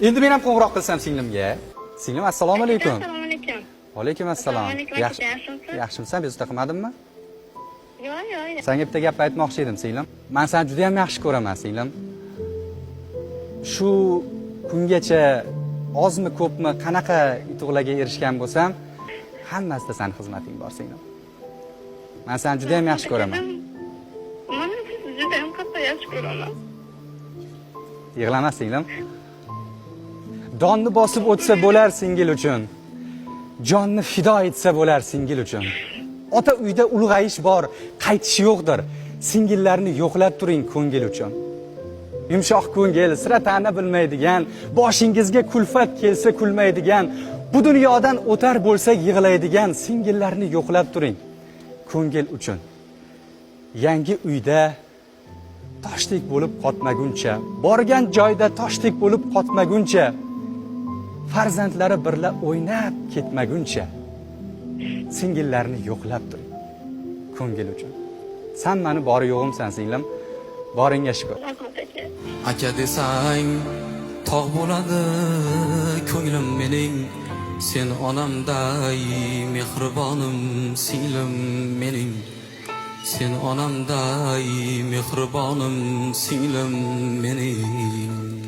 Endi men ham qo'ng'iroq qilsam singlimga. Singlim, assalomu alaykum. Assalomu alaykum. Va alaykum assalom. Assalomu alaykum. Yaxshimisiz? Yaxshimisan? Bezovta qilmadimmi? Yo'q. Senga bitta gap aytmoqchi edim, singlim. Men seni juda ham yaxshi ko'raman, singlim. Shu kungacha ozmi ko'pmi qanaqa yutuqlarga erishgan bo'lsam, hammasida seni xizmating bor, singlim. Men seni juda ham yaxshi ko'raman. Men sizni juda ham qattiq yaxshi ko'raman. Yig'lama, singlim. Donni bosib o'tsa bo'lar singil uchun. Jonni fido etsa bo'lar singil uchun. Ota uyda ulg'ayish bor, qaytish yo'qdir. Singillarni yo'qlab turing ko'ngil uchun. Yumshoq ko'ngil, sira ta'na bilmaydigan, boshingizga kulfat kelsa kulmaydigan, bu dunyodan o'tar bo'lsa yig'laydigan singillarni yo'qlab turing ko'ngil uchun. Yangi uyda toshdek bo'lib qotmaguncha, borgan joyda toshdek bo'lib qotmaguncha, farzandlari birla o'ynab ketmaguncha singillarni yo'qlab turing ko'ngil uchun. Sen meni bori yo'g'imsan, singlim. Boringga shukur. Rahmat aka. Aka desang tog' bo'ladi ko'nglim mening, sen onamday mehribonim singlim mening, sen onamday mehribonim singlim mening.